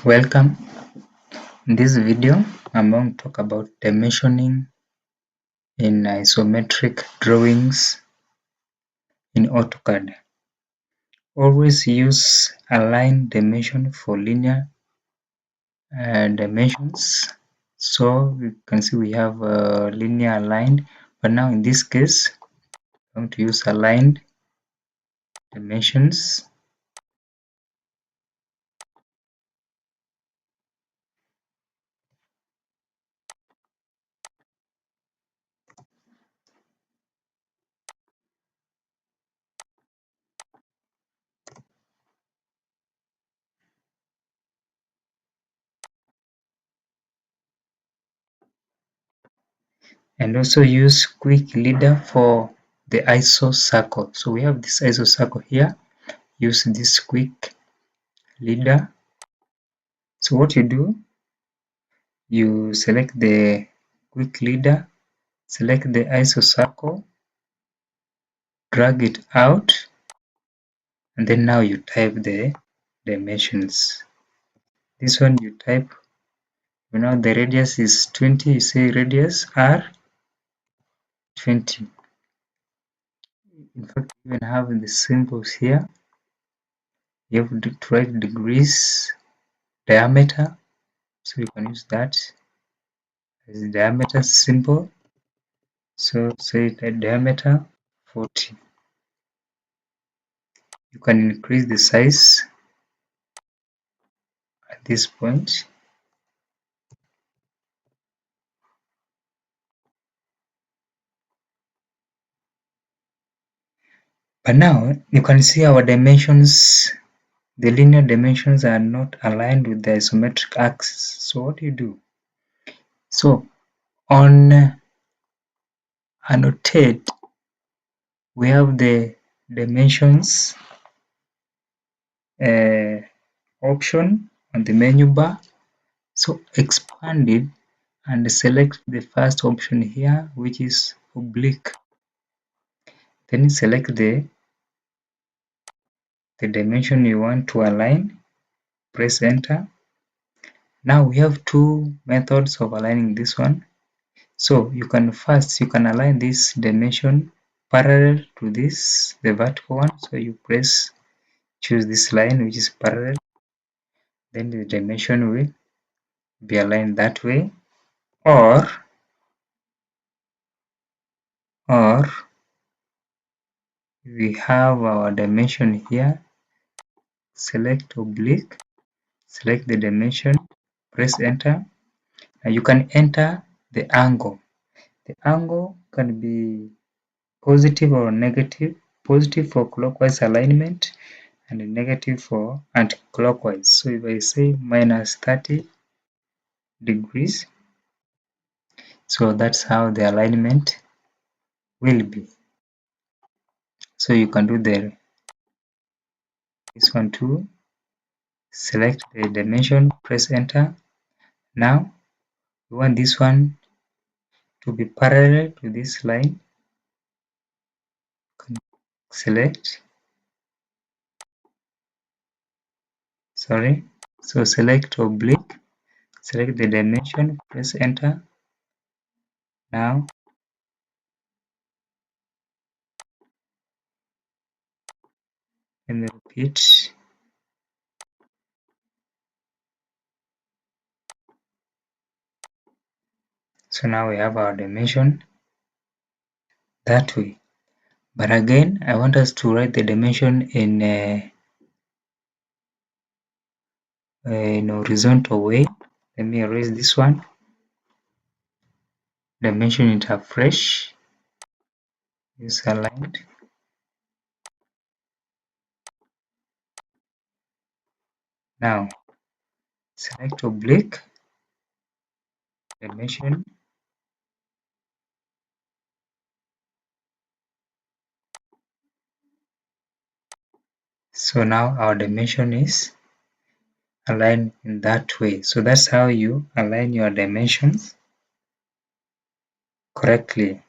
Welcome. In this video, I'm going to talk about dimensioning in isometric drawings in Autocad. Always use align dimension for linear dimensions. So you can see we have linear aligned, but now in this case, I'm going to use aligned dimensions. And also use quick leader for the ISO circle. So we have this ISO circle here. Use this quick leader. So what you do, you select the quick leader, select the ISO circle, drag it out, and then now you type the dimensions. This one you type, the radius is 20, you say radius R 20. In fact, you even have the symbols here. You have to write degrees, diameter, so you can use that as the diameter symbol. So say the diameter 40. You can increase the size at this point. But now you can see our dimensions, the linear dimensions are not aligned with the isometric axis. So what do you do? So on annotate, we have the dimensions option on the menu bar. So expand it and select the first option here, which is oblique. Then select the dimension you want to align, press enter. Now we have two methods of aligning this one. So you can align this dimension parallel to this, the vertical one. So you choose this line which is parallel. Then the dimension will be aligned that way. Or we have our dimension here. Select oblique, select the dimension, press enter. Now you can enter the angle. The angle can be positive or negative. Positive for clockwise alignment and negative for anti-clockwise. So if I say minus 30 degrees, so that's how the alignment will be. So you can do this one too. Select the dimension, press enter. Now we want this one to be parallel to this line. Select, so select oblique, select the dimension, press enter. Now let me repeat. So now we have our dimension that way. But again, I want us to write the dimension in an horizontal way. Let me erase this one. Dimension it afresh. Is aligned. Now select oblique, dimension. So now our dimension is aligned in that way. So that's how you align your dimensions correctly.